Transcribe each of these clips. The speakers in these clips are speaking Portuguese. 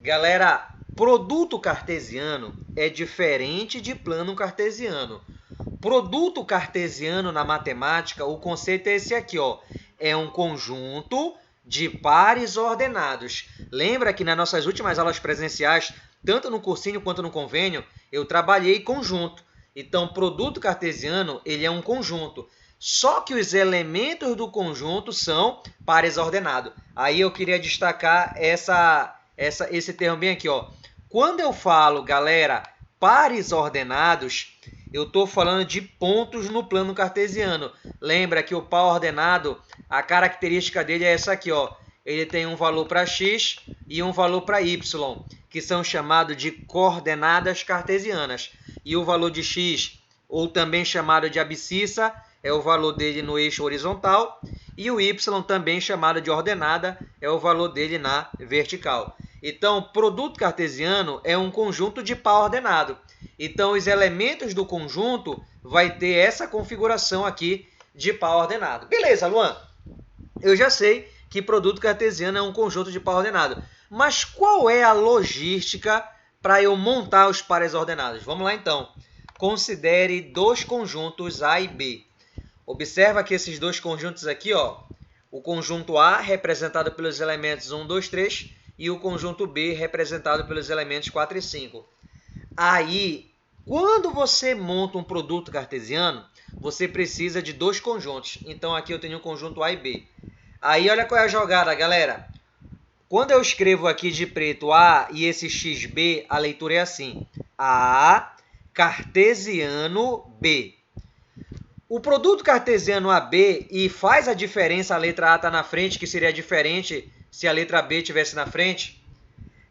Galera, produto cartesiano é diferente de plano cartesiano. Produto cartesiano na matemática, o conceito é esse aqui, ó. É um conjunto de pares ordenados. Lembra que nas nossas últimas aulas presenciais, tanto no cursinho quanto no convênio, eu trabalhei conjunto. Então, produto cartesiano, ele é um conjunto. Só que os elementos do conjunto são pares ordenados. Aí eu queria destacar esse termo bem aqui, ó. Quando eu falo, galera, pares ordenados, eu estou falando de pontos no plano cartesiano. Lembra que o par ordenado, a característica dele é essa aqui, ó. Ele tem um valor para x e um valor para y, que são chamados de coordenadas cartesianas. E o valor de x, ou também chamado de abscissa, é o valor dele no eixo horizontal, e o y, também chamado de ordenada, é o valor dele na vertical. Então, produto cartesiano é um conjunto de par ordenado. Então, os elementos do conjunto vai ter essa configuração aqui de par ordenado. Beleza, Luan? Eu já sei que produto cartesiano é um conjunto de par ordenado. Mas qual é a logística para eu montar os pares ordenados? Vamos lá, então. Considere dois conjuntos A e B. Observa que esses dois conjuntos aqui, ó, o conjunto A representado pelos elementos 1, 2, 3 e o conjunto B representado pelos elementos 4 e 5. Aí, quando você monta um produto cartesiano, você precisa de dois conjuntos. Então, aqui eu tenho o conjunto A e B. Aí, olha qual é a jogada, galera. Quando eu escrevo aqui de preto A e esse XB, a leitura é assim. A cartesiano B. O produto cartesiano AB, e faz a diferença a letra A estar na frente, que seria diferente se a letra B estivesse na frente.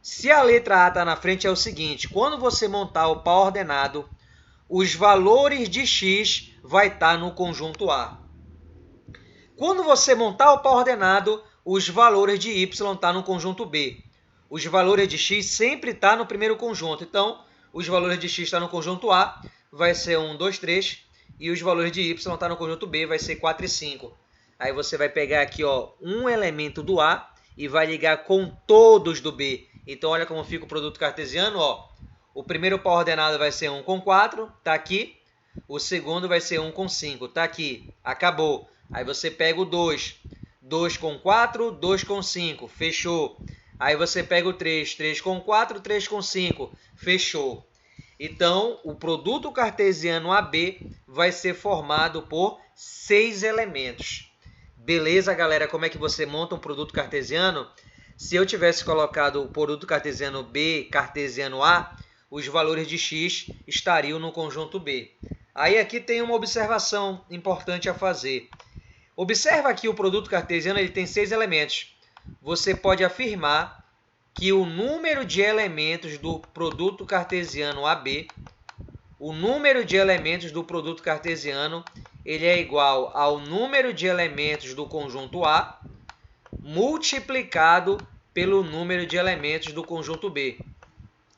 Se a letra A está na frente, é o seguinte, quando você montar o par ordenado, os valores de x vai estar no conjunto A. Quando você montar o par ordenado, os valores de y estão no conjunto B. Os valores de x sempre estão no primeiro conjunto. Então, os valores de x estão no conjunto A, vai ser 1, 2, 3. E os valores de y estão no conjunto B, vai ser 4 e 5. Aí você vai pegar aqui, ó, um elemento do A e vai ligar com todos do B. Então, olha como fica o produto cartesiano. Ó. O primeiro par ordenado vai ser 1 com 4, está aqui. O segundo vai ser 1 com 5, está aqui. Acabou. Aí você pega o 2. 2 com 4, 2 com 5. Fechou. Aí você pega o 3. 3 com 4, 3 com 5. Fechou. Então, o produto cartesiano AB vai ser formado por 6 elementos. Beleza, galera? Como é que você monta um produto cartesiano? Se eu tivesse colocado o produto cartesiano B, cartesiano A, os valores de x estariam no conjunto B. Aí aqui tem uma observação importante a fazer. Observa que o produto cartesiano ele tem 6 elementos. Você pode afirmar que o número de elementos do produto cartesiano AB, o número de elementos do produto cartesiano, ele é igual ao número de elementos do conjunto A multiplicado pelo número de elementos do conjunto B.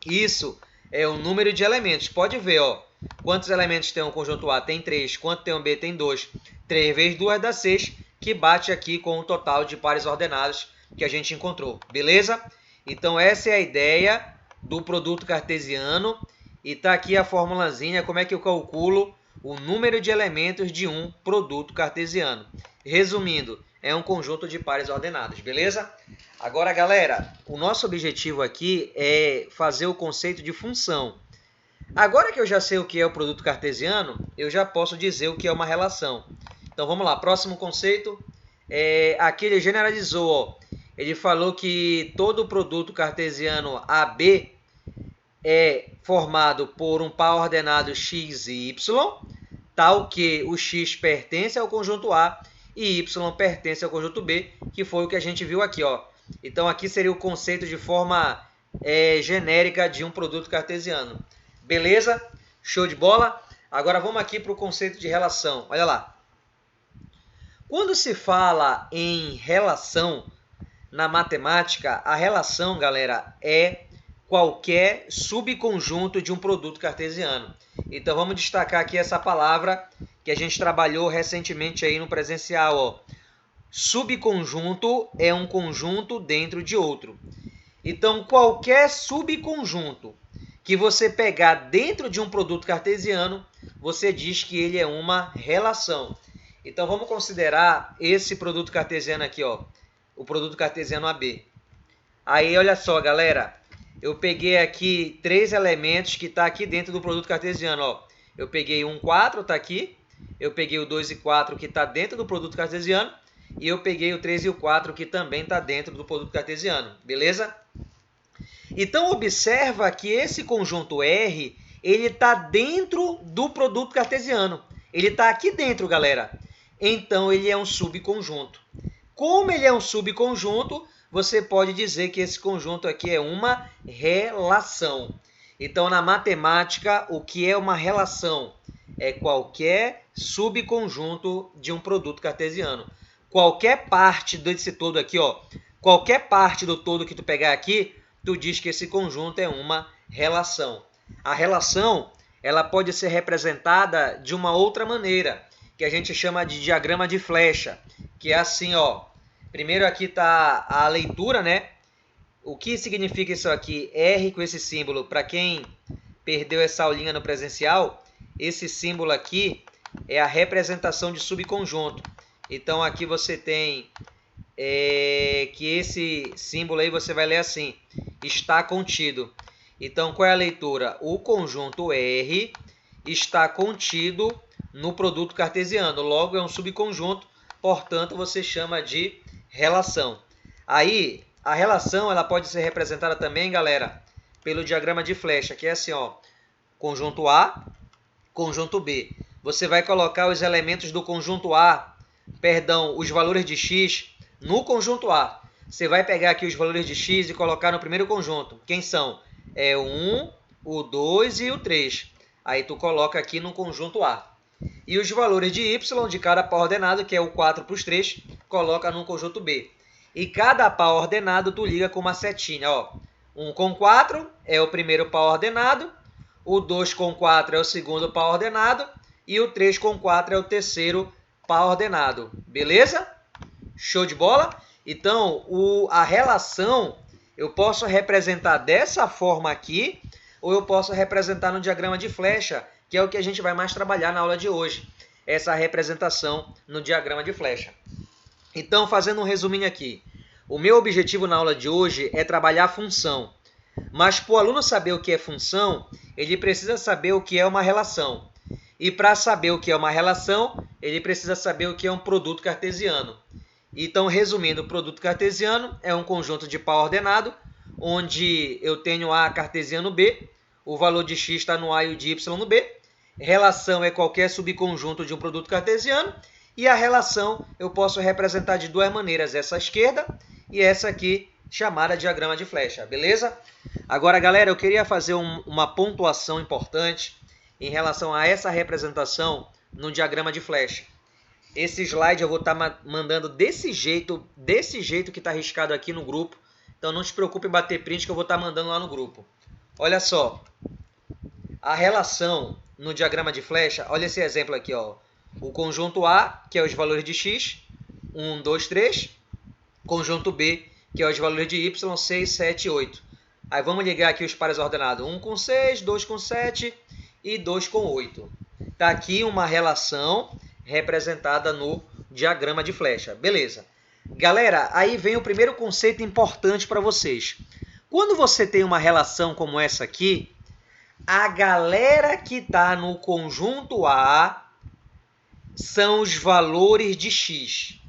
Isso é o número de elementos. Pode ver, ó, quantos elementos tem o conjunto A? Tem 3. Quanto tem o B? Tem 2. 3 vezes 2 dá 6, que bate aqui com o total de pares ordenados que a gente encontrou. Beleza? Então, essa é a ideia do produto cartesiano. E está aqui a formulazinha, como é que eu calculo o número de elementos de um produto cartesiano. Resumindo, é um conjunto de pares ordenados, beleza? Agora, galera, o nosso objetivo aqui é fazer o conceito de função. Agora que eu já sei o que é o produto cartesiano, eu já posso dizer o que é uma relação. Então, vamos lá. Próximo conceito. Aqui ele generalizou, ó. Ele falou que todo produto cartesiano AB é formado por um par ordenado x e y, tal que o x pertence ao conjunto A e y pertence ao conjunto B, que foi o que a gente viu aqui, ó. Então, aqui seria o conceito de forma genérica de um produto cartesiano. Beleza? Show de bola? Agora, vamos aqui para o conceito de relação. Olha lá. Quando se fala em relação na matemática, a relação, galera, é qualquer subconjunto de um produto cartesiano. Então, vamos destacar aqui essa palavra que a gente trabalhou recentemente aí no presencial, ó. Subconjunto é um conjunto dentro de outro. Então, qualquer subconjunto que você pegar dentro de um produto cartesiano, você diz que ele é uma relação. Então, vamos considerar esse produto cartesiano aqui, ó, o produto cartesiano AB. Aí, olha só, galera, eu peguei aqui 3 elementos que estão aqui dentro do produto cartesiano. Ó. Eu peguei 1, 4, está aqui. Eu peguei o 2 e 4, que está dentro do produto cartesiano. E eu peguei o 3 e o 4, que também está dentro do produto cartesiano. Beleza? Então, observa que esse conjunto R, ele está dentro do produto cartesiano. Ele está aqui dentro, galera. Então, ele é um subconjunto. Como ele é um subconjunto, você pode dizer que esse conjunto aqui é uma relação. Então, na matemática, o que é uma relação? É qualquer subconjunto de um produto cartesiano. Qualquer parte desse todo aqui, ó, qualquer parte do todo que tu pegar aqui, tu diz que esse conjunto é uma relação. A relação, ela pode ser representada de uma outra maneira, que a gente chama de diagrama de flecha, que é assim, ó. Primeiro aqui está a leitura, né? O que significa isso aqui? R com esse símbolo, para quem perdeu essa aulinha no presencial, esse símbolo aqui é a representação de subconjunto. Então, aqui você tem que esse símbolo aí você vai ler assim, está contido. Então, qual é a leitura? O conjunto R está contido no produto cartesiano. Logo, é um subconjunto, portanto, você chama de relação. Aí, a relação ela pode ser representada também, galera, pelo diagrama de flecha, que é assim, ó, conjunto A, conjunto B. Você vai colocar os elementos do conjunto A, os valores de x no conjunto A. Você vai pegar aqui os valores de x e colocar no primeiro conjunto. Quem são? É o 1, o 2 e o 3. Aí tu coloca aqui no conjunto A. E os valores de y de cada par ordenado, que é o 4 para os 3, coloca no conjunto B. E cada par ordenado tu liga com uma setinha. Ó. 1 com 4 é o primeiro par ordenado, o 2 com 4 é o segundo par ordenado e o 3 com 4 é o terceiro par ordenado. Beleza? Show de bola? Então, a relação eu posso representar dessa forma aqui, ou eu posso representar no diagrama de flecha, que é o que a gente vai mais trabalhar na aula de hoje, essa representação no diagrama de flecha. Então, fazendo um resuminho aqui, o meu objetivo na aula de hoje é trabalhar a função, mas para o aluno saber o que é função, ele precisa saber o que é uma relação. E para saber o que é uma relação, ele precisa saber o que é um produto cartesiano. Então, resumindo, o produto cartesiano é um conjunto de par ordenado, onde eu tenho A cartesiano B, o valor de x está no A e o de y no B. Relação é qualquer subconjunto de um produto cartesiano. E a relação eu posso representar de duas maneiras, essa à esquerda e essa aqui, chamada diagrama de flecha, beleza? Agora, galera, eu queria fazer uma pontuação importante em relação a essa representação no diagrama de flecha. Esse slide eu vou estar mandando desse jeito que está riscado aqui no grupo. Então não se preocupe em bater print que eu vou estar mandando lá no grupo. Olha só, a relação no diagrama de flecha, olha esse exemplo aqui, ó. O conjunto A, que é os valores de x, 1, 2, 3. Conjunto B, que é os valores de y, 6, 7 e 8. Aí vamos ligar aqui os pares ordenados. 1 com 6, 2 com 7 e 2 com 8. Está aqui uma relação representada no diagrama de flecha. Beleza. Galera, aí vem o primeiro conceito importante para vocês. Quando você tem uma relação como essa aqui, a galera que está no conjunto A são os valores de x.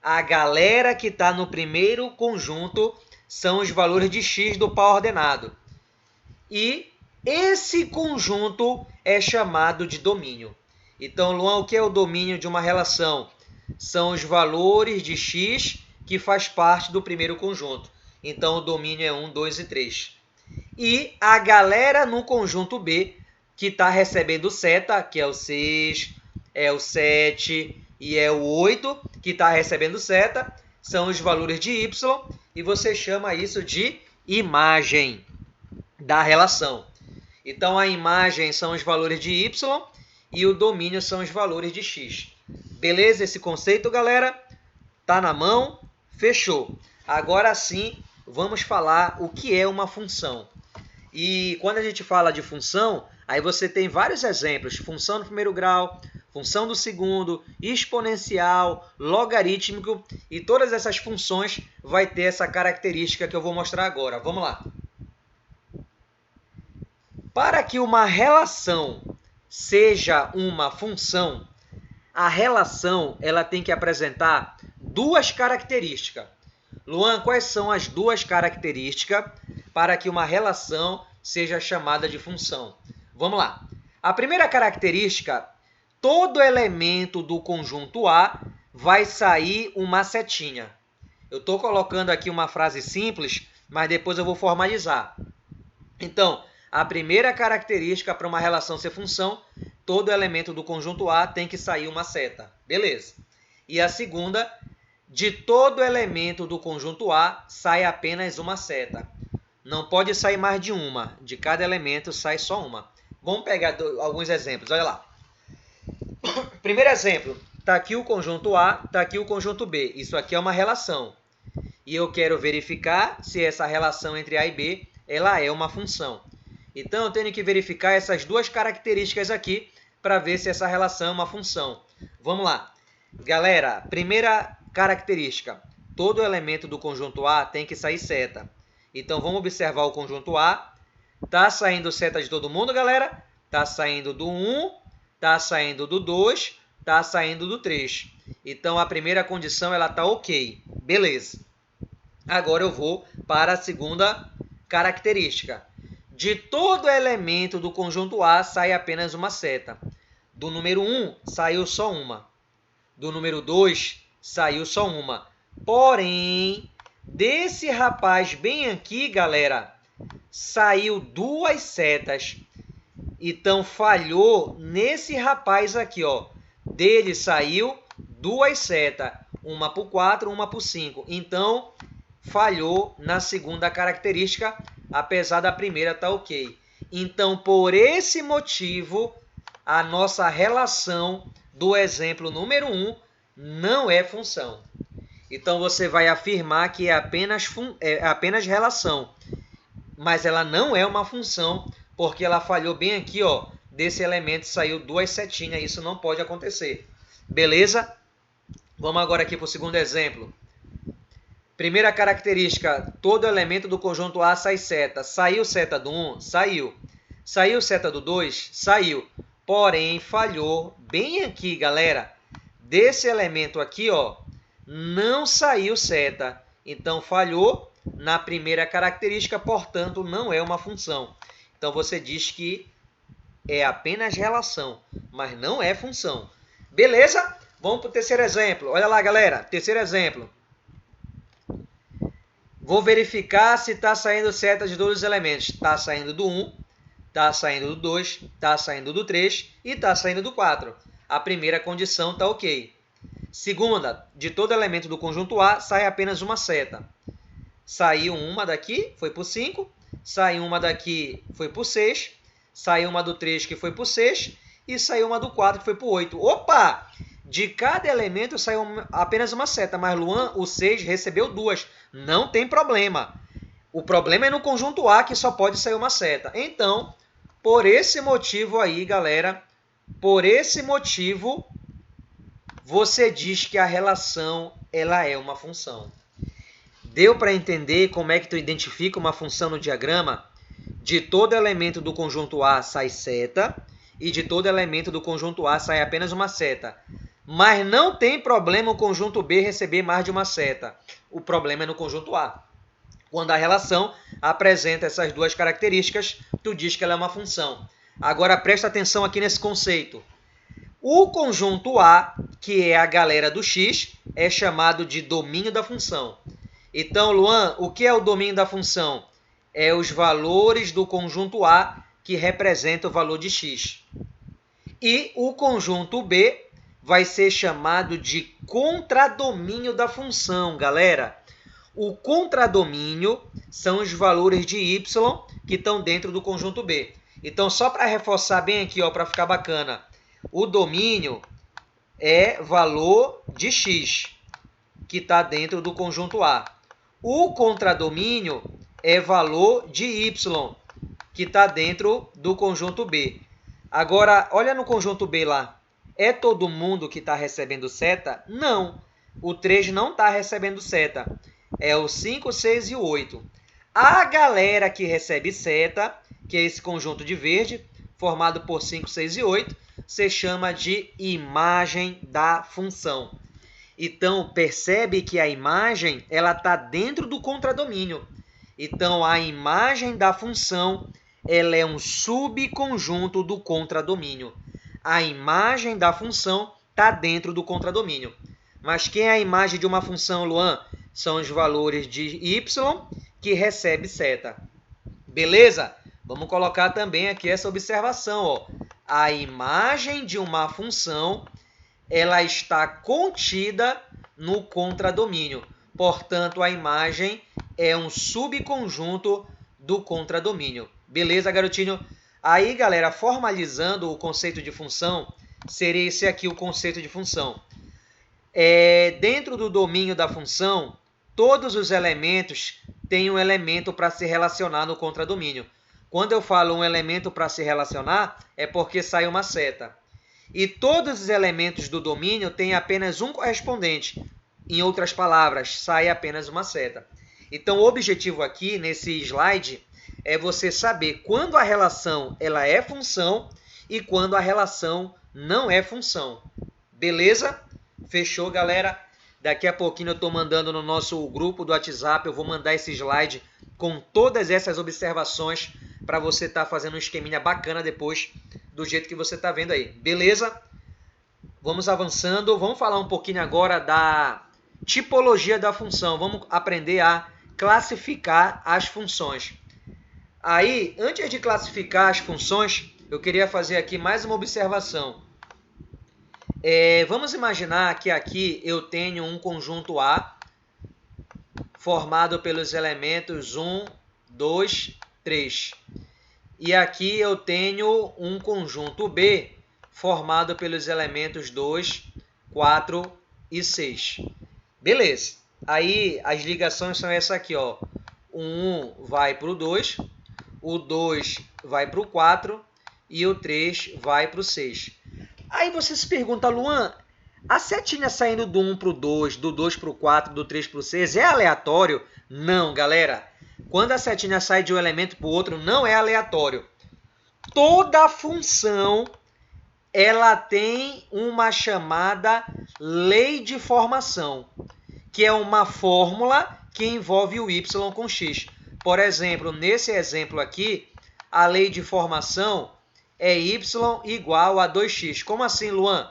A galera que está no primeiro conjunto são os valores de x do par ordenado. E esse conjunto é chamado de domínio. Então, Luan, o que é o domínio de uma relação? São os valores de x que faz parte do primeiro conjunto. Então, o domínio é 1, 2 e 3. E a galera no conjunto B, que está recebendo seta, que é o 6, é o 7 e é o 8, que está recebendo seta, são os valores de y, e você chama isso de imagem da relação. Então, a imagem são os valores de y e o domínio são os valores de x. Beleza esse conceito, galera? Tá na mão? Fechou. Agora sim, vamos falar o que é uma função. E quando a gente fala de função, aí você tem vários exemplos. Função do primeiro grau, função do segundo, exponencial, logarítmico. E todas essas funções vai ter essa característica que eu vou mostrar agora. Vamos lá. Para que uma relação seja uma função, a relação ela tem que apresentar duas características. Luan, quais são as duas características para que uma relação seja chamada de função? Vamos lá. A primeira característica, todo elemento do conjunto A vai sair uma setinha. Eu estou colocando aqui uma frase simples, mas depois eu vou formalizar. Então, a primeira característica para uma relação ser função, todo elemento do conjunto A tem que sair uma seta. Beleza. E a segunda, de todo elemento do conjunto A sai apenas uma seta. Não pode sair mais de uma. De cada elemento sai só uma. Vamos pegar alguns exemplos. Olha lá. Primeiro exemplo. Está aqui o conjunto A, está aqui o conjunto B. Isso aqui é uma relação. E eu quero verificar se essa relação entre A e B ela é uma função. Então, eu tenho que verificar essas duas características aqui para ver se essa relação é uma função. Vamos lá. Galera, primeira característica. Todo elemento do conjunto A tem que sair seta. Então, vamos observar o conjunto A. Está saindo seta de todo mundo, galera? Está saindo do 1, está saindo do 2, está saindo do 3. Então, a primeira condição está ok. Beleza. Agora eu vou para a segunda característica. De todo elemento do conjunto A sai apenas uma seta. Do número 1 saiu só uma. Do número 2 saiu só uma. Porém, desse rapaz bem aqui, galera, saiu duas setas. Então, falhou nesse rapaz aqui, ó. Dele saiu duas setas. Uma por 4, uma por 5. Então, falhou na segunda característica, apesar da primeira estar ok. Então, por esse motivo, a nossa relação do exemplo número 1 não é função. Então, você vai afirmar que é apenas relação, mas ela não é uma função, porque ela falhou bem aqui, ó. Desse elemento saiu duas setinhas, isso não pode acontecer. Beleza? Vamos agora aqui para o segundo exemplo. Primeira característica, todo elemento do conjunto A sai seta. Saiu seta do 1? Saiu. Saiu seta do 2? Saiu. Porém, falhou bem aqui, galera. Desse elemento aqui, ó, não saiu seta. Então, falhou na primeira característica, portanto, não é uma função. Então, você diz que é apenas relação, mas não é função. Beleza? Vamos para o terceiro exemplo. Olha lá, galera. Terceiro exemplo. Vou verificar se está saindo seta de todos os elementos. Está saindo do 1, está saindo do 2, está saindo do 3 e está saindo do 4. A primeira condição está ok. Segunda, de todo elemento do conjunto A, sai apenas uma seta. Saiu uma daqui, foi para o 5. Saiu uma daqui, foi para o 6. Saiu uma do 3, que foi para o 6. E saiu uma do 4, que foi para o 8. Opa! De cada elemento saiu apenas uma seta, mas Luan, o 6, recebeu duas. Não tem problema. O problema é no conjunto A, que só pode sair uma seta. Então, por esse motivo aí, galera, por esse motivo, você diz que a relação ela é uma função. Deu para entender como é que tu identifica uma função no diagrama? De todo elemento do conjunto A sai seta e de todo elemento do conjunto A sai apenas uma seta. Mas não tem problema o conjunto B receber mais de uma seta. O problema é no conjunto A. Quando a relação apresenta essas duas características, tu diz que ela é uma função. Agora presta atenção aqui nesse conceito. O conjunto A, que é a galera do x, é chamado de domínio da função. Então, Luan, o que é o domínio da função? É os valores do conjunto A que representam o valor de x. E o conjunto B vai ser chamado de contradomínio da função, galera. O contradomínio são os valores de y que estão dentro do conjunto B. Então, só para reforçar bem aqui, para ficar bacana, o domínio é valor de x, que está dentro do conjunto A. O contradomínio é valor de y, que está dentro do conjunto B. Agora, olha no conjunto B lá. É todo mundo que está recebendo seta? Não. O 3 não está recebendo seta. É o 5, 6 e o 8. A galera que recebe seta, que é esse conjunto de verde, formado por 5, 6 e 8, se chama de imagem da função. Então, percebe que a imagem está dentro do contradomínio. Então, a imagem da função ela é um subconjunto do contradomínio. A imagem da função está dentro do contradomínio. Mas quem é a imagem de uma função, Luan? São os valores de y que recebe seta. Beleza? Vamos colocar também aqui essa observação. Ó. A imagem de uma função ela está contida no contradomínio. Portanto, a imagem é um subconjunto do contradomínio. Beleza, garotinho? Aí, galera, formalizando o conceito de função, seria esse aqui o conceito de função. Dentro do domínio da função, todos os elementos têm um elemento para se relacionar no contradomínio. Quando eu falo um elemento para se relacionar, é porque sai uma seta. E todos os elementos do domínio têm apenas um correspondente. Em outras palavras, sai apenas uma seta. Então, o objetivo aqui, nesse slide, é você saber quando a relação ela é função e quando a relação não é função. Beleza? Fechou, galera? Daqui a pouquinho eu estou mandando no nosso grupo do WhatsApp, eu vou mandar esse slide com todas essas observações para você estar fazendo um esqueminha bacana depois do jeito que você está vendo aí. Beleza? Vamos avançando. Vamos falar um pouquinho agora da tipologia da função. Vamos aprender a classificar as funções. Aí, antes de classificar as funções, eu queria fazer aqui mais uma observação. Vamos imaginar que aqui eu tenho um conjunto A formado pelos elementos 1, 2, 3. E aqui eu tenho um conjunto B formado pelos elementos 2, 4 e 6. Beleza. Aí as ligações são essa aqui, ó. O 1 vai para o 2, o 2 vai para o 4 e o 3 vai para o 6. Aí você se pergunta, Luan, a setinha saindo do 1 para o 2, do 2 para o 4, do 3 para o 6 é aleatório? Não, galera. Quando a setinha sai de um elemento para o outro, não é aleatório. Toda função ela tem uma chamada lei de formação, que é uma fórmula que envolve o y com x. Por exemplo, nesse exemplo aqui, a lei de formação é y igual a 2x. Como assim, Luan?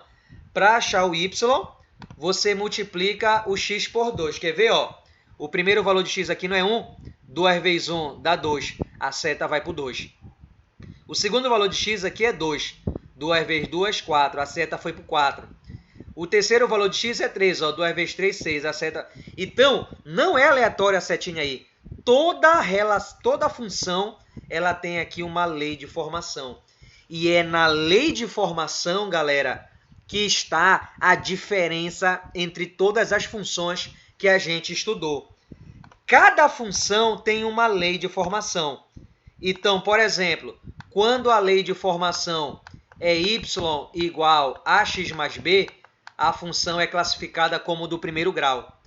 Para achar o y, você multiplica o x por 2. Quer ver? Ó? O primeiro valor de x aqui não é 1? 2 vezes 1 dá 2. A seta vai para o 2. O segundo valor de x aqui é 2. 2 vezes 2, 4. A seta foi para o 4. O terceiro valor de x é 3. Ó. 2 vezes 3, 6. A seta... Então, não é aleatória a setinha aí. Toda função ela tem aqui uma lei de formação. E é na lei de formação, galera, que está a diferença entre todas as funções que a gente estudou. Cada função tem uma lei de formação. Então, por exemplo, quando a lei de formação é y igual a x mais b, a função é classificada como do primeiro grau.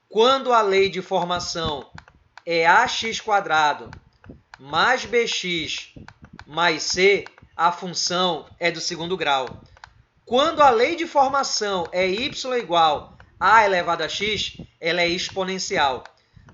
Quando a lei de formação é ax² mais bx mais c, a função é do segundo grau. Quando a lei de formação é y igual a elevado a x, ela é exponencial.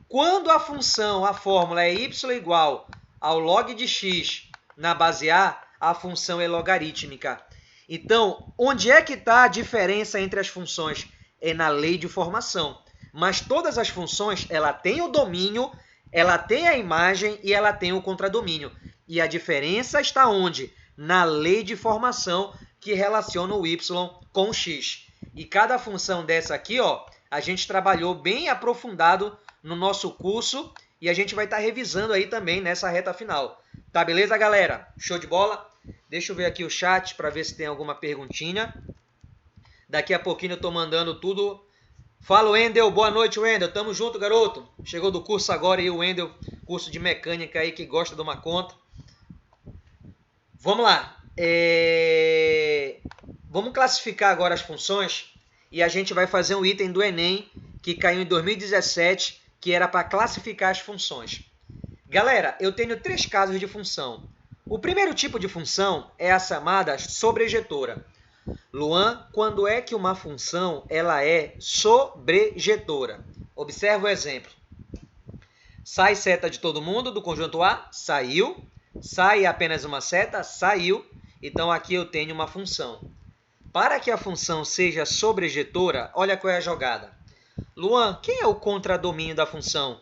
Quando a função, a fórmula é y igual ao log de x na base a função é logarítmica. Então, onde é que está a diferença entre as funções? É na lei de formação. Mas todas as funções, ela tem o domínio, ela tem a imagem e ela tem o contradomínio. E a diferença está onde? Na lei de formação que relaciona o y com o x. E cada função dessa aqui, ó, a gente trabalhou bem aprofundado no nosso curso e a gente vai estar revisando aí também nessa reta final. Tá beleza, galera? Show de bola? Deixa eu ver aqui o chat para ver se tem alguma perguntinha. Daqui a pouquinho eu estou mandando tudo Fala, Wendel. Boa noite, Wendel. Tamo junto, garoto. Chegou do curso agora e o Wendel, curso de mecânica aí que gosta de uma conta. Vamos lá. Vamos classificar agora as funções e a gente vai fazer um item do Enem que caiu em 2017, que era para classificar as funções. Galera, eu tenho 3 casos de função. O primeiro tipo de função é a chamada sobrejetora. Luan, quando é que uma função ela é sobrejetora? Observa o exemplo. Sai seta de todo mundo do conjunto A? Saiu. Sai apenas uma seta? Saiu. Então, aqui eu tenho uma função. Para que a função seja sobrejetora, olha qual é a jogada. Luan, quem é o contradomínio da função?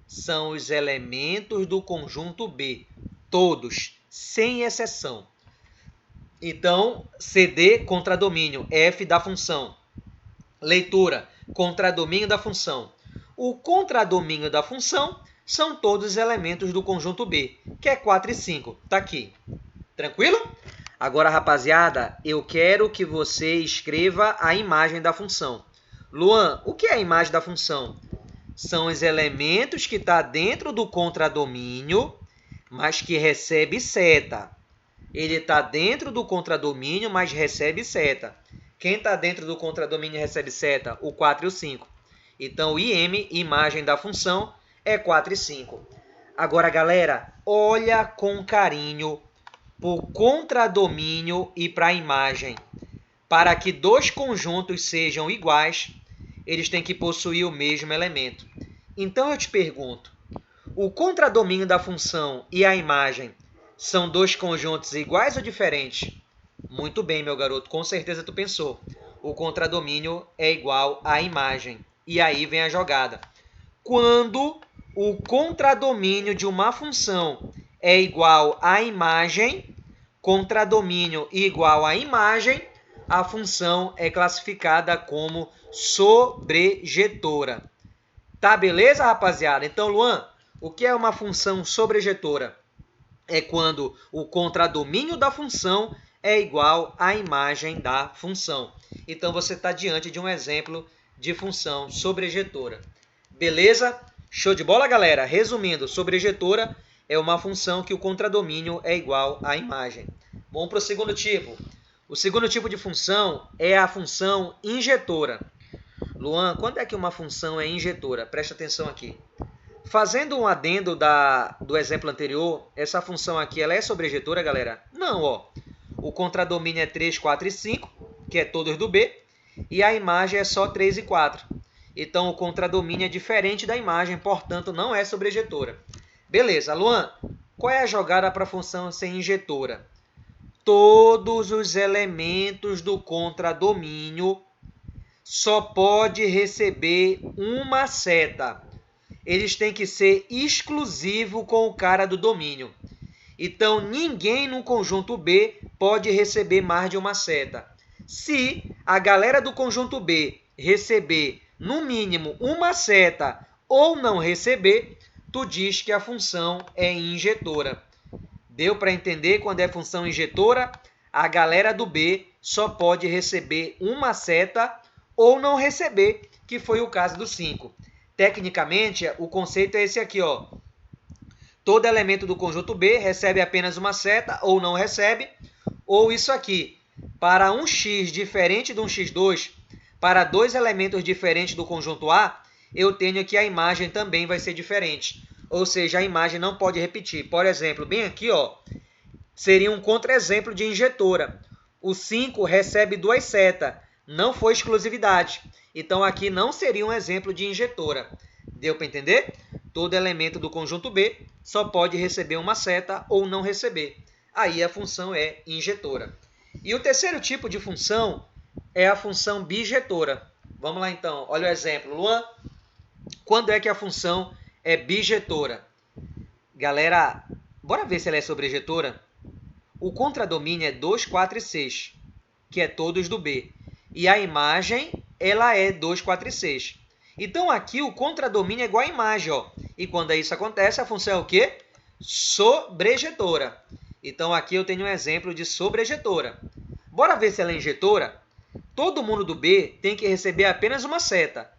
São os elementos do conjunto B. Todos, sem exceção. Então, CD, contradomínio, F da função. Leitura, contradomínio da função. O contradomínio da função são todos os elementos do conjunto B, que é 4 e 5. Está aqui. Tranquilo? Agora, rapaziada, eu quero que você escreva a imagem da função. Luan, o que é a imagem da função? São os elementos que estão dentro do contradomínio, mas que recebe seta. Ele está dentro do contradomínio, mas recebe seta. Quem está dentro do contradomínio e recebe seta? O 4 e o 5. Então, o IM, imagem da função, é 4 e 5. Agora, galera, olha com carinho para o contradomínio e para a imagem. Para que 2 conjuntos sejam iguais, eles têm que possuir o mesmo elemento. Então, eu te pergunto, o contradomínio da função e a imagem são 2 conjuntos iguais ou diferentes? Muito bem, meu garoto, com certeza tu pensou. O contradomínio é igual à imagem. E aí vem a jogada. Quando o contradomínio de uma função é igual à imagem, contradomínio igual à imagem, a função é classificada como sobrejetora. Tá beleza, rapaziada? Então, Luan, o que é uma função sobrejetora? É quando o contradomínio da função é igual à imagem da função. Então, você está diante de um exemplo de função sobrejetora. Beleza? Show de bola, galera? Resumindo, sobrejetora é uma função que o contradomínio é igual à imagem. Vamos para o segundo tipo. O segundo tipo de função é a função injetora. Luan, quando é que uma função é injetora? Presta atenção aqui. Fazendo um adendo do exemplo anterior, essa função aqui ela é sobrejetora, galera? Não, ó. O contradomínio é 3, 4 e 5, que é todos do B, e a imagem é só 3 e 4. Então, o contradomínio é diferente da imagem, portanto, não é sobrejetora. Beleza, Luan, qual é a jogada para a função ser injetora? Todos os elementos do contradomínio só pode receber uma seta. Eles têm que ser exclusivos com o cara do domínio. Então, ninguém no conjunto B pode receber mais de uma seta. Se a galera do conjunto B receber, no mínimo, uma seta ou não receber, tu diz que a função é injetora. Deu para entender quando é função injetora? A galera do B só pode receber uma seta ou não receber, que foi o caso do 5. Tecnicamente, o conceito é esse aqui, ó. Todo elemento do conjunto B recebe apenas uma seta ou não recebe, ou isso aqui. Para um x diferente de um x2, para 2 elementos diferentes do conjunto A, eu tenho que a imagem também vai ser diferente. Ou seja, a imagem não pode repetir. Por exemplo, bem aqui, ó, seria um contra-exemplo de injetora. O 5 recebe 2 setas, não foi exclusividade. Então, aqui não seria um exemplo de injetora. Deu para entender? Todo elemento do conjunto B só pode receber uma seta ou não receber. Aí a função é injetora. E o terceiro tipo de função é a função bijetora. Vamos lá então, olha o exemplo. Luan, quando é que a função é bijetora? Galera, bora ver se ela é sobrejetora? O contradomínio é 2, 4 e 6, que é todos do B. E a imagem, ela é 2, 4 e 6. Então, aqui o contradomínio é igual à imagem, ó. E quando isso acontece, a função é o quê? Sobrejetora. Então, aqui eu tenho um exemplo de sobrejetora. Bora ver se ela é injetora? Todo mundo do B tem que receber apenas uma seta.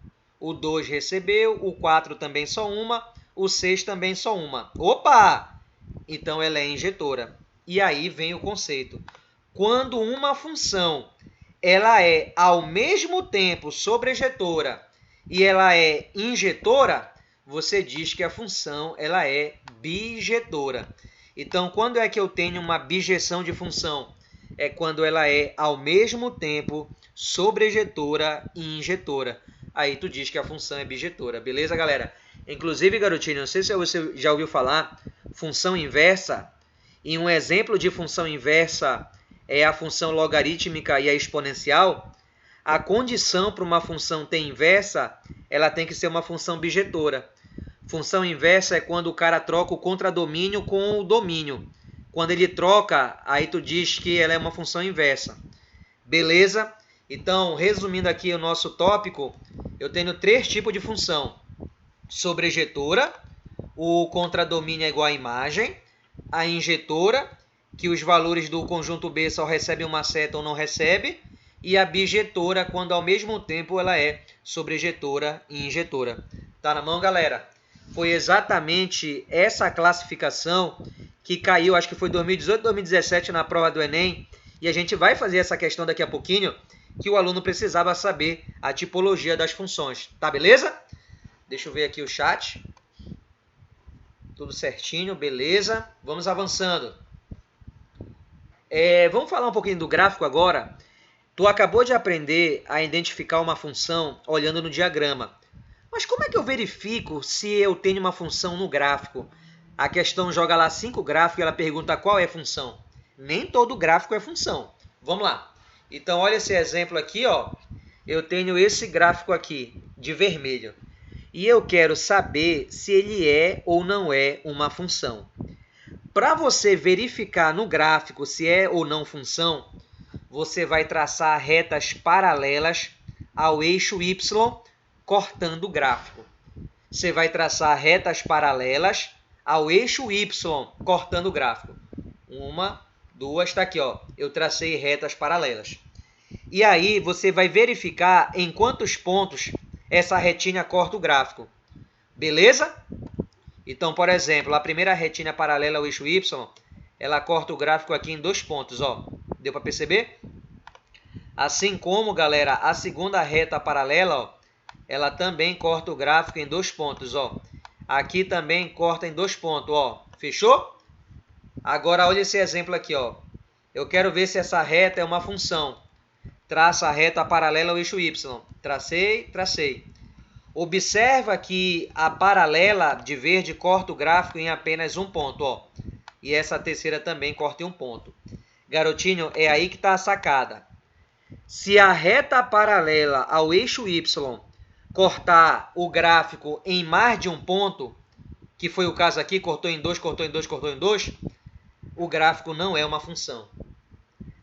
o 2 recebeu, o 4 também só uma, o 6 também só uma. Opa! Então ela é injetora. E aí vem o conceito. Quando uma função ela é ao mesmo tempo sobrejetora e ela é injetora, você diz que a função ela é bijetora. Então, quando é que eu tenho uma bijeção de função? É quando ela é ao mesmo tempo sobrejetora e injetora. Aí tu diz que a função é bijetora, beleza, galera? Inclusive, garotinho, não sei se você já ouviu falar, função inversa. E um exemplo de função inversa é a função logarítmica e a exponencial. A condição para uma função ter inversa, ela tem que ser uma função bijetora. Função inversa é quando o cara troca o contradomínio com o domínio. Quando ele troca, aí tu diz que ela é uma função inversa. Beleza? Então, resumindo aqui o nosso tópico, eu tenho 3 tipos de função. Sobrejetora, o contradomínio é igual à imagem. A injetora, que os valores do conjunto B só recebem uma seta ou não recebe. E a bijetora, quando ao mesmo tempo ela é sobrejetora e injetora. Tá na mão, galera? Foi exatamente essa classificação que caiu, acho que foi 2018, 2017 na prova do Enem. E a gente vai fazer essa questão daqui a pouquinho, que o aluno precisava saber a tipologia das funções. Tá, beleza? Deixa eu ver aqui o chat. Tudo certinho, beleza. Vamos avançando. Vamos falar um pouquinho do gráfico agora. Tu acabou de aprender a identificar uma função olhando no diagrama. Mas como é que eu verifico se eu tenho uma função no gráfico? A questão joga lá 5 gráficos e ela pergunta qual é a função. Nem todo gráfico é função. Vamos lá. Então, olha esse exemplo aqui, ó. Eu tenho esse gráfico aqui, de vermelho. E eu quero saber se ele é ou não é uma função. Para você verificar no gráfico se é ou não função, você vai traçar retas paralelas ao eixo Y, cortando o gráfico. Você vai traçar retas paralelas ao eixo Y, cortando o gráfico. 1, 2, está aqui, ó. Eu tracei retas paralelas. E aí você vai verificar em quantos pontos essa retinha corta o gráfico. Beleza? Então, por exemplo, a primeira retinha paralela ao eixo Y, ela corta o gráfico aqui em 2 pontos, ó. Deu para perceber? Assim como, galera, a segunda reta paralela, ó, ela também corta o gráfico em 2 pontos, ó. Aqui também corta em 2 pontos, ó. Fechou? Agora, olha esse exemplo aqui, ó. Eu quero ver se essa reta é uma função. Traça a reta paralela ao eixo Y. Tracei, tracei. Observa que a paralela de verde corta o gráfico em apenas 1 ponto, ó. E essa terceira também corta em 1 ponto. Garotinho, é aí que está a sacada. Se a reta paralela ao eixo Y cortar o gráfico em mais de 1 ponto, que foi o caso aqui, cortou em 2, cortou em 2, cortou em 2, o gráfico não é uma função.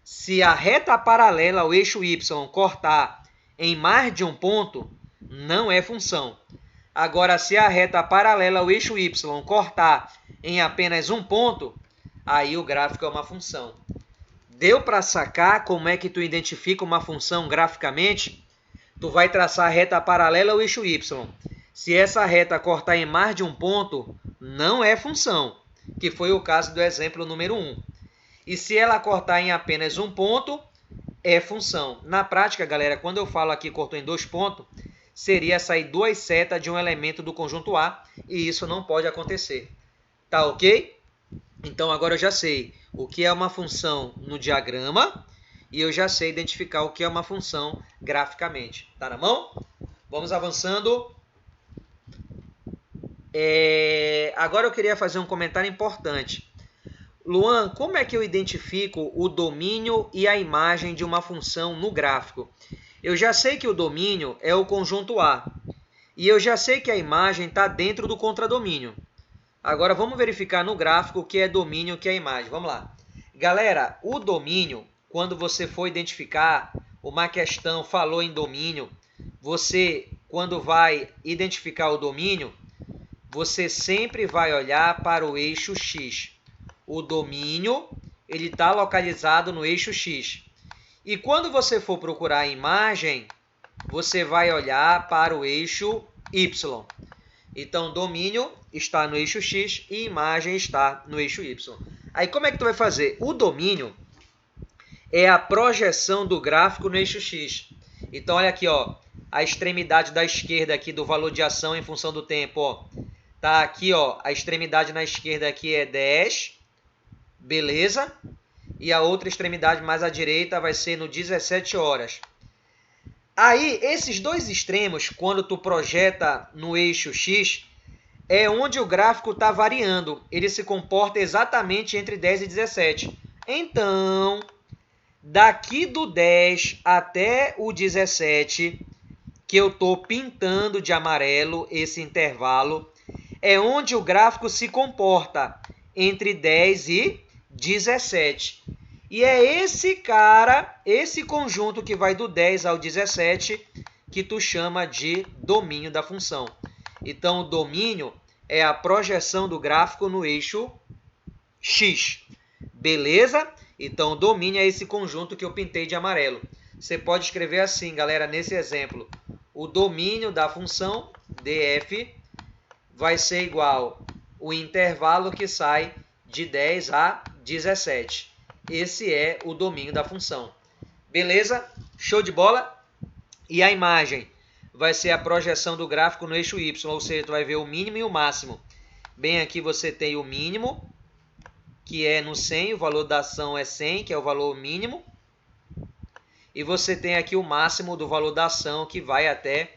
Se a reta paralela ao eixo Y cortar em mais de 1 ponto, não é função. Agora, se a reta paralela ao eixo Y cortar em apenas 1 ponto, aí o gráfico é uma função. Deu para sacar como é que tu identifica uma função graficamente? Tu vai traçar a reta paralela ao eixo Y. Se essa reta cortar em mais de 1 ponto, não é função, que foi o caso do exemplo número 1. E se ela cortar em apenas 1 ponto, é função. Na prática, galera, quando eu falo aqui cortou em 2 pontos, seria sair 2 setas de um elemento do conjunto A, e isso não pode acontecer. Tá ok? Então, agora eu já sei o que é uma função no diagrama e eu já sei identificar o que é uma função graficamente. Tá na mão? Vamos avançando. Agora eu queria fazer um comentário importante. Luan, como é que eu identifico o domínio e a imagem de uma função no gráfico? Eu já sei que o domínio é o conjunto A. E eu já sei que a imagem está dentro do contradomínio. Agora vamos verificar no gráfico o que é domínio e o que é imagem. Vamos lá. Galera, o domínio, quando você for identificar uma questão, falou em domínio, você, quando vai identificar o domínio, você sempre vai olhar para o eixo X. O domínio, ele está localizado no eixo X. E quando você for procurar a imagem, você vai olhar para o eixo Y. Então, domínio está no eixo X e imagem está no eixo Y. Aí, como é que tu vai fazer? O domínio é a projeção do gráfico no eixo X. Então, olha aqui, ó, a extremidade da esquerda aqui do valor de ação em função do tempo, ó. Tá aqui, ó, a extremidade na esquerda aqui é 10, beleza? E a outra extremidade mais à direita vai ser no 17 horas. Aí, esses dois extremos, quando tu projeta no eixo X, é onde o gráfico está variando. Ele se comporta exatamente entre 10 e 17. Então, daqui do 10 até o 17, que eu estou pintando de amarelo esse intervalo, é onde o gráfico se comporta entre 10 e 17. E é esse cara, esse conjunto que vai do 10 ao 17, que tu chama de domínio da função. Então, o domínio é a projeção do gráfico no eixo X. Beleza? Então, o domínio é esse conjunto que eu pintei de amarelo. Você pode escrever assim, galera, nesse exemplo. O domínio da função df vai ser igual ao intervalo que sai de 10 a 17. Esse é o domínio da função. Beleza? Show de bola? E a imagem vai ser a projeção do gráfico no eixo Y, ou seja, tu vai ver o mínimo e o máximo. Bem aqui você tem o mínimo, que é no 100, o valor da ação é 100, que é o valor mínimo. E você tem aqui o máximo do valor da ação, que vai até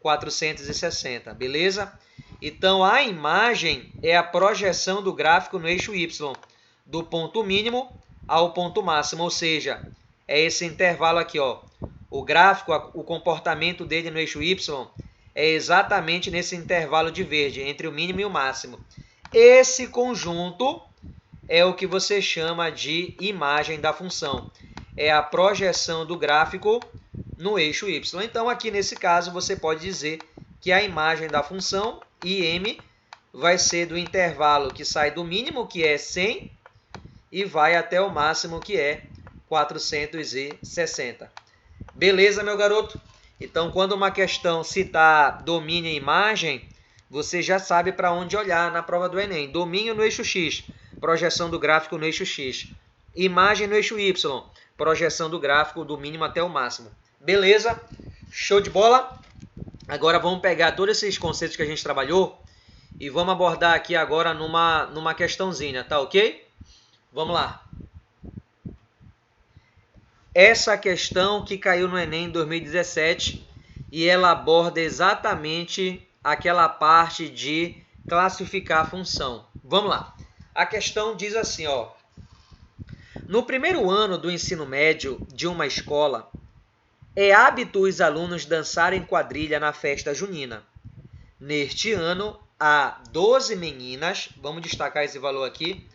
460, beleza? Então, a imagem é a projeção do gráfico no eixo Y, do ponto mínimo ao ponto máximo, ou seja, é esse intervalo aqui, ó. O gráfico, o comportamento dele no eixo Y é exatamente nesse intervalo de verde, entre o mínimo e o máximo. Esse conjunto é o que você chama de imagem da função. É a projeção do gráfico no eixo Y. Então, aqui nesse caso, você pode dizer que a imagem da função, IM, vai ser do intervalo que sai do mínimo, que é 100, e vai até o máximo, que é 460. Beleza, meu garoto? Então, quando uma questão citar domínio e imagem, você já sabe para onde olhar na prova do Enem. Domínio no eixo X, projeção do gráfico no eixo X. Imagem no eixo Y, projeção do gráfico do mínimo até o máximo. Beleza? Show de bola? Agora vamos pegar todos esses conceitos que a gente trabalhou e vamos abordar aqui agora numa questãozinha, tá ok? Vamos lá. Essa questão que caiu no Enem em 2017 e ela aborda exatamente aquela parte de classificar a função. Vamos lá. A questão diz assim, ó. No primeiro ano do ensino médio de uma escola, é hábito os alunos dançarem quadrilha na festa junina. Neste ano, há 12 meninas, vamos destacar esse valor aqui,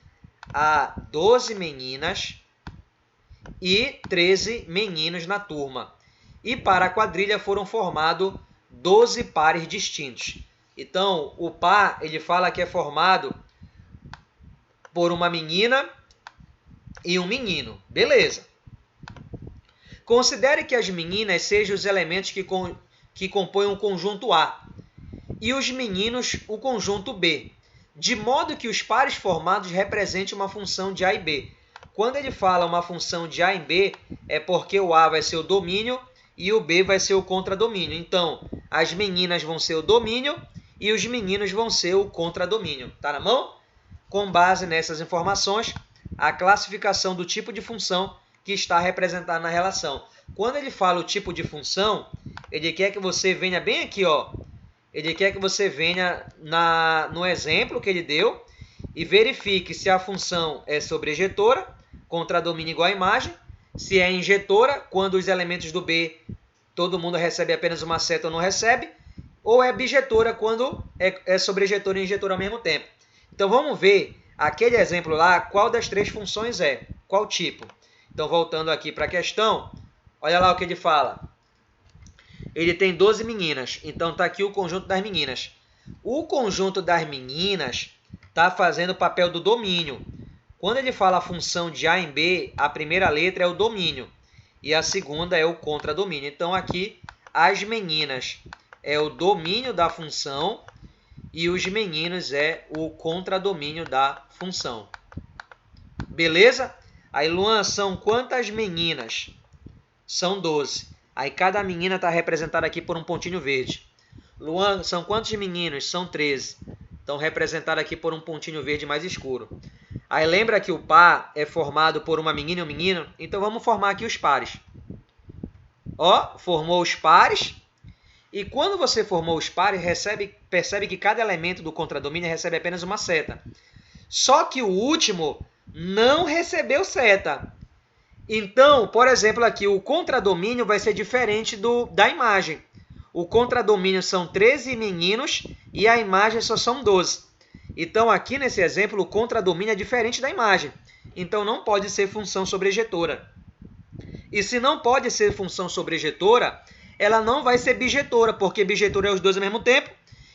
há 12 meninas e 13 meninos na turma. E para a quadrilha foram formados 12 pares distintos. Então, o par, ele fala que é formado por uma menina e um menino. Beleza. Considere que as meninas sejam os elementos que compõem o conjunto A e os meninos o conjunto B, de modo que os pares formados representem uma função de A e B. Quando ele fala uma função de A e B, é porque o A vai ser o domínio e o B vai ser o contradomínio. Então, as meninas vão ser o domínio e os meninos vão ser o contradomínio. Tá na mão? Com base nessas informações, a classificação do tipo de função que está representada na relação. Quando ele fala o tipo de função, ele quer que você venha bem aqui, ó. Ele quer que você venha no exemplo que ele deu e verifique se a função é sobrejetora, contradomínio igual a imagem, se é injetora, quando os elementos do B todo mundo recebe apenas uma seta ou não recebe, ou é bijetora, quando é sobrejetora e injetora ao mesmo tempo. Então vamos ver aquele exemplo lá, qual das três funções é, qual tipo. Então voltando aqui para a questão, olha lá o que ele fala. Ele tem 12 meninas, então está aqui o conjunto das meninas. O conjunto das meninas está fazendo o papel do domínio. Quando ele fala a função de A em B, a primeira letra é o domínio e a segunda é o contradomínio. Então aqui as meninas é o domínio da função e os meninos é o contradomínio da função. Beleza? Aí, Luan, são quantas meninas? São 12. Aí cada menina está representada aqui por um pontinho verde. Luan, são quantos meninos? São 13. Estão representados aqui por um pontinho verde mais escuro. Aí lembra que o par é formado por uma menina e um menino? Então vamos formar aqui os pares. Ó, formou os pares. E quando você formou os pares, percebe que cada elemento do contradomínio recebe apenas uma seta. Só que o último não recebeu seta. Então, por exemplo, aqui o contradomínio vai ser diferente da imagem. O contradomínio são 13 meninos e a imagem só são 12. Então, aqui nesse exemplo, o contradomínio é diferente da imagem. Então, não pode ser função sobrejetora. E se não pode ser função sobrejetora, ela não vai ser bijetora, porque bijetora é os dois ao mesmo tempo.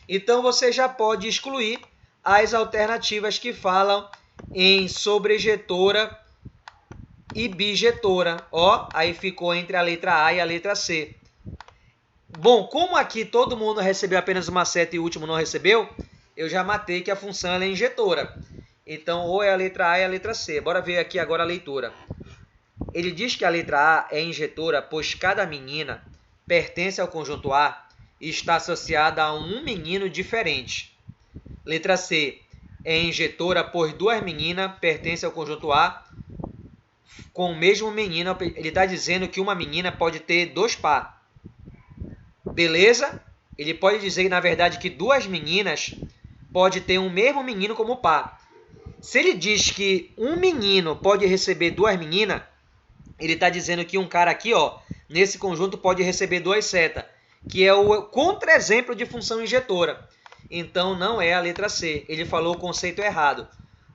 Então, você já pode excluir as alternativas que falam em sobrejetora e bijetora. Ó, aí ficou entre a letra A e a letra C. Bom, como aqui todo mundo recebeu apenas uma seta e o último não recebeu, eu já matei que a função ela é injetora. Então, ou é a letra A ou é a letra C. Bora ver aqui agora a leitura. Ele diz que a letra A é injetora, pois cada menina pertence ao conjunto A e está associada a um menino diferente. Letra C é injetora, pois duas meninas pertencem ao conjunto A com o mesmo menino. Ele está dizendo que uma menina pode ter dois par. Beleza? Ele pode dizer, na verdade, que duas meninas pode ter um mesmo menino como par. Se ele diz que um menino pode receber duas meninas, ele está dizendo que um cara aqui, ó, nesse conjunto pode receber duas setas, que é o contra-exemplo de função injetora. Então, não é a letra C. Ele falou o conceito errado.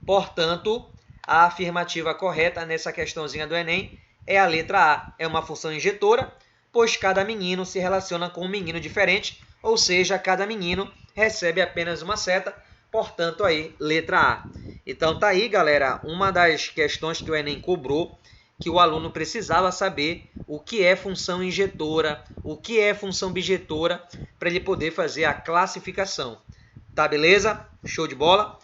Portanto, a afirmativa correta nessa questãozinha do Enem é a letra A. É uma função injetora, pois cada menino se relaciona com um menino diferente, ou seja, cada menino recebe apenas uma seta, portanto, aí, letra A. Então, tá aí, galera, uma das questões que o Enem cobrou, que o aluno precisava saber o que é função injetora, o que é função bijetora, para ele poder fazer a classificação. Tá, beleza? Show de bola?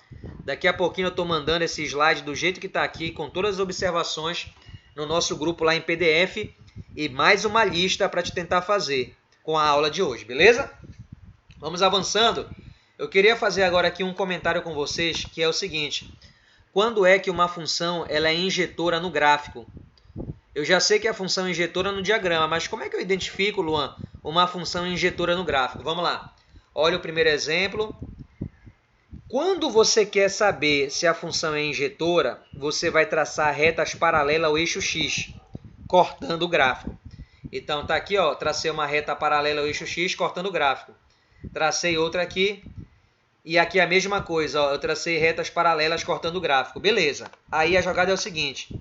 Daqui a pouquinho eu estou mandando esse slide do jeito que está aqui, com todas as observações, no nosso grupo lá em PDF, e mais uma lista para te tentar fazer com a aula de hoje, beleza? Vamos avançando. Eu queria fazer agora aqui um comentário com vocês, que é o seguinte. Quando é que uma função ela é injetora no gráfico? Eu já sei que a função é injetora no diagrama, mas como é que eu identifico, Luan, uma função injetora no gráfico? Vamos lá. Olha o primeiro exemplo. Quando você quer saber se a função é injetora, você vai traçar retas paralelas ao eixo X, cortando o gráfico. Então, tá aqui, ó, tracei uma reta paralela ao eixo X, cortando o gráfico. Tracei outra aqui, e aqui a mesma coisa, ó, eu tracei retas paralelas cortando o gráfico. Beleza. Aí a jogada é o seguinte.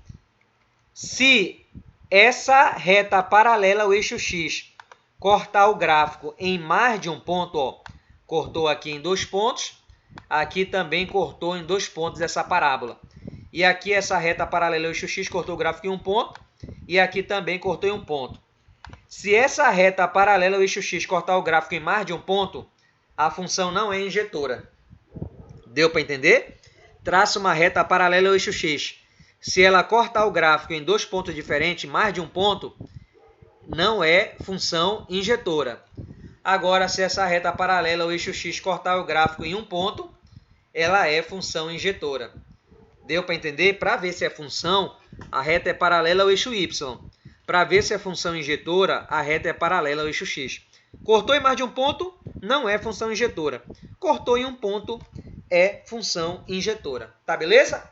Se essa reta paralela ao eixo X cortar o gráfico em mais de um ponto, ó, cortou aqui em 2 pontos, aqui também cortou em 2 pontos essa parábola. E aqui essa reta paralela ao eixo X cortou o gráfico em 1 ponto, e aqui também cortou em 1 ponto. Se essa reta paralela ao eixo X cortar o gráfico em mais de um ponto, a função não é injetora. Deu para entender? Traça uma reta paralela ao eixo X. Se ela cortar o gráfico em 2 pontos diferentes, mais de um ponto, não é função injetora. Agora, se essa reta paralela ao eixo X cortar o gráfico em 1 ponto, ela é função injetora. Deu para entender? Para ver se é função, a reta é paralela ao eixo Y. Para ver se é função injetora, a reta é paralela ao eixo X. Cortou em mais de um ponto, não é função injetora. Cortou em 1 ponto, é função injetora. Tá, beleza?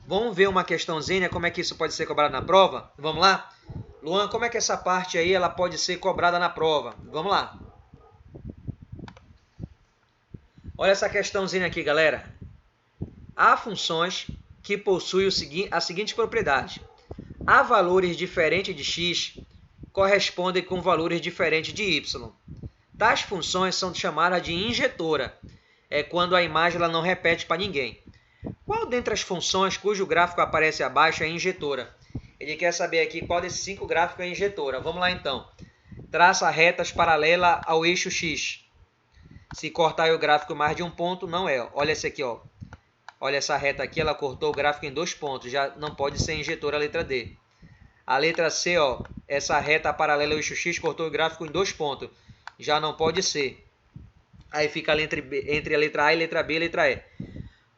Vamos ver uma questãozinha, como é que isso pode ser cobrado na prova? Vamos lá? Luan, como é que essa parte aí ela pode ser cobrada na prova? Vamos lá. Olha essa questãozinha aqui, galera. Há funções que possuem a seguinte propriedade. A valores diferentes de x correspondem com valores diferentes de y. Tais funções são chamadas de injetora. É quando a imagem ela não repete para ninguém. Qual dentre as funções cujo gráfico aparece abaixo é injetora? Ele quer saber aqui qual desses 5 gráficos é injetora. Vamos lá então. traça retas paralelas ao eixo X. Se cortar o gráfico mais de um ponto, não é. Olha esse aqui, ó. Olha essa reta aqui, ela cortou o gráfico em 2 pontos. Já não pode ser injetora a letra D. A letra C, ó, essa reta paralela ao eixo X cortou o gráfico em 2 pontos. Já não pode ser. Aí fica entre a letra A e letra B e letra E.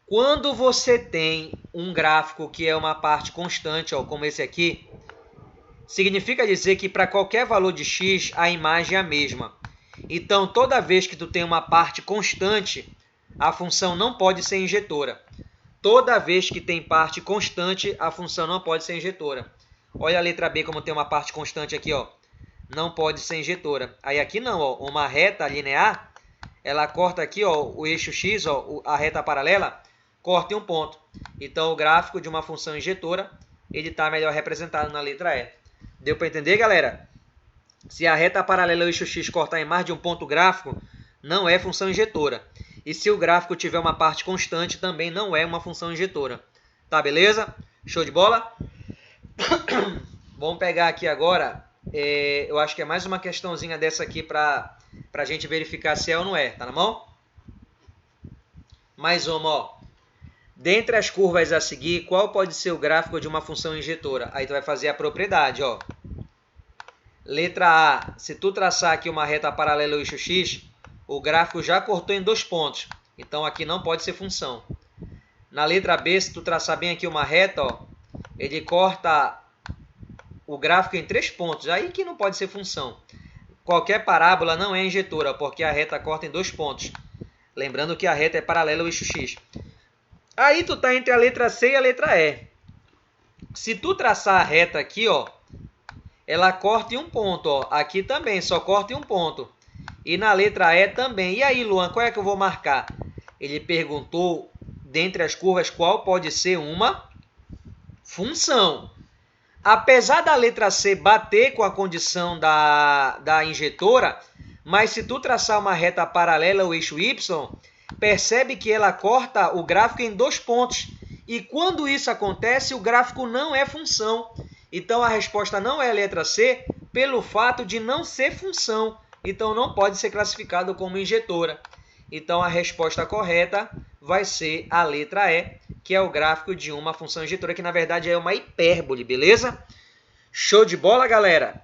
Quando você tem um gráfico que é uma parte constante, ó, como esse aqui, significa dizer que para qualquer valor de x, a imagem é a mesma. Então, toda vez que tu tem uma parte constante, a função não pode ser injetora. Toda vez que tem parte constante, a função não pode ser injetora. Olha a letra B como tem uma parte constante aqui, ó. Não pode ser injetora. Aí aqui não, ó, uma reta linear, ela corta aqui, ó, o eixo x, ó, a reta paralela, corta em um ponto. Então, o gráfico de uma função injetora, ele está melhor representado na letra E. Deu para entender, galera? Se a reta paralela ao eixo x cortar em mais de um ponto gráfico, não é função injetora. E se o gráfico tiver uma parte constante, também não é uma função injetora. Tá, beleza? Show de bola? Vamos pegar aqui agora, eu acho que é mais uma questãozinha dessa aqui para a gente verificar se é ou não é. Tá na mão? Mais uma, ó. Dentre as curvas a seguir, qual pode ser o gráfico de uma função injetora? Aí tu vai fazer a propriedade, ó. Letra A, se tu traçar aqui uma reta paralela ao eixo X, o gráfico já cortou em 2 pontos. Então aqui não pode ser função. Na letra B, se tu traçar bem aqui uma reta, ó, ele corta o gráfico em 3 pontos. Aí que não pode ser função. Qualquer parábola não é injetora, porque a reta corta em 2 pontos. Lembrando que a reta é paralela ao eixo X. Aí tu tá entre a letra C e a letra E. Se tu traçar a reta aqui, ó, ela corta em um ponto, ó. Aqui também, só corta em um ponto. E na letra E também. E aí, Luan, qual é que eu vou marcar? Ele perguntou, dentre as curvas, qual pode ser uma função. Apesar da letra C bater com a condição da injetora, mas se tu traçar uma reta paralela ao eixo Y, percebe que ela corta o gráfico em 2 pontos. E quando isso acontece, o gráfico não é função. Então, a resposta não é a letra C, pelo fato de não ser função. Então, não pode ser classificado como injetora. Então, a resposta correta vai ser a letra E, que é o gráfico de uma função injetora, que na verdade é uma hipérbole, beleza? Show de bola, galera?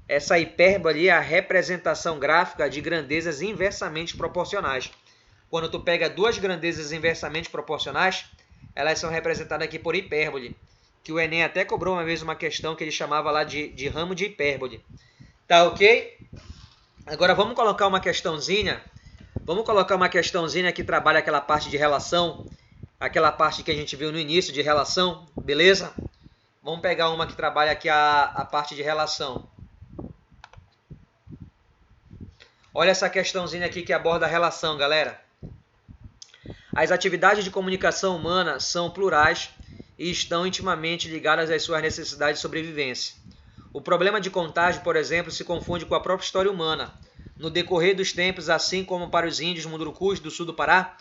Essa hipérbole é a representação gráfica de grandezas inversamente proporcionais. Quando tu pega duas grandezas inversamente proporcionais, elas são representadas aqui por hipérbole. Que o Enem até cobrou uma vez uma questão que ele chamava lá de ramo de hipérbole. Tá ok? Agora vamos colocar uma questãozinha. Vamos colocar uma questãozinha que trabalha aquela parte de relação. Aquela parte que a gente viu no início de relação. Beleza? Vamos pegar uma que trabalha aqui a parte de relação. Olha essa questãozinha aqui que aborda a relação, galera. As atividades de comunicação humana são plurais e estão intimamente ligadas às suas necessidades de sobrevivência. O problema de contágio, por exemplo, se confunde com a própria história humana. No decorrer dos tempos, assim como para os índios mundurucus do sul do Pará,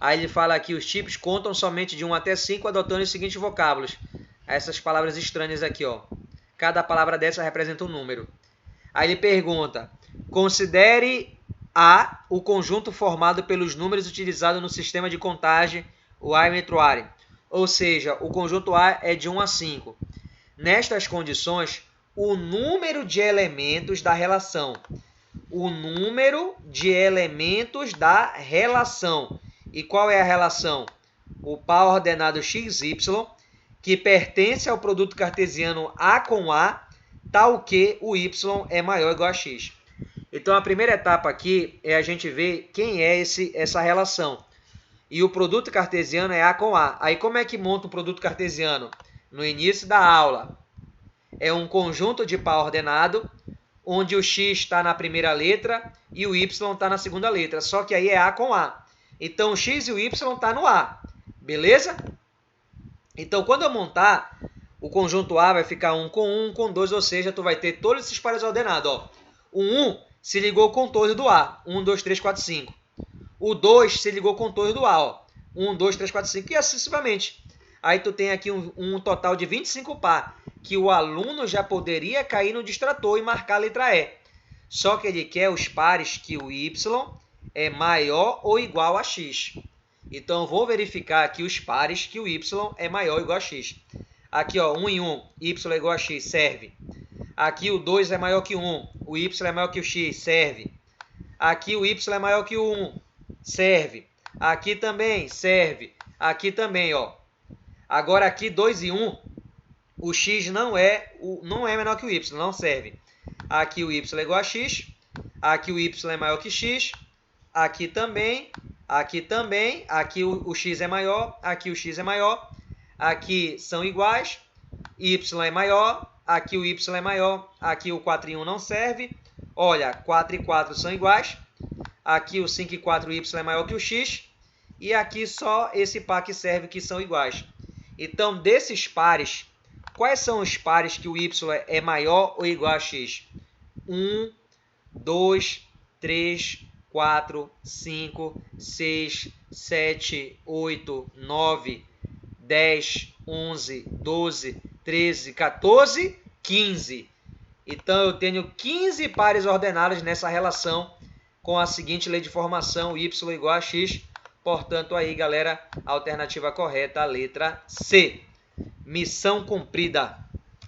aí ele fala que os tipos contam somente de 1 até 5, adotando os seguintes vocábulos. Essas palavras estranhas aqui, ó. Cada palavra dessa representa um número. Aí ele pergunta, considere A, o conjunto formado pelos números utilizados no sistema de contagem, o Arbitrary. Ou seja, o conjunto A é de 1 a 5. Nestas condições, o número de elementos da relação. O número de elementos da relação. E qual é a relação? O par ordenado XY, que pertence ao produto cartesiano A com A, tal que o Y é maior ou igual a X. Então, a primeira etapa aqui é a gente ver quem é essa relação. E o produto cartesiano é A com A. Aí, como é que monta um produto cartesiano? No início da aula, é um conjunto de par ordenado, onde o X está na primeira letra e o Y está na segunda letra. Só que aí é A com A. Então, o X e o Y estão no A. Beleza? Então, quando eu montar, o conjunto A vai ficar 1 com 2, ou seja, tu vai ter todos esses pares ordenados. Ó. O 1 se ligou com todos do A. 1, 2, 3, 4, 5. O 2 se ligou com todos do A. Ó. 1, 2, 3, 4, 5 e assim sucessivamente. Aí tu tem aqui um total de 25 par, que o aluno já poderia cair no distrator e marcar a letra E. Só que ele quer os pares que o y é maior ou igual a x. Então, eu vou verificar aqui os pares que o y é maior ou igual a x. Aqui, ó, 1 em 1, y é igual a x, serve. Aqui o 2 é maior que 1, o y é maior que o x, serve. Aqui o y é maior que o 1, serve. Aqui também, serve. Aqui também, ó. Agora aqui 2 e 1, o x não é menor que o y, não serve. Aqui o y é igual a x, aqui o y é maior que x, aqui também, aqui também, aqui o x é maior, aqui o x é maior, aqui são iguais, y é maior, aqui o y é maior, aqui o 4 e 1 não serve. Olha, 4 e 4 são iguais, aqui o 5 e 4 o y é maior que o x, e aqui só esse par que serve, que são iguais. Então, desses pares, quais são os pares que o y é maior ou igual a x? 1, 2, 3, 4, 5, 6, 7, 8, 9, 10, 11, 12, 13, 14, 15. Então, eu tenho 15 pares ordenados nessa relação com a seguinte lei de formação, y igual a x. Portanto, aí, galera, a alternativa correta, a letra C. Missão cumprida.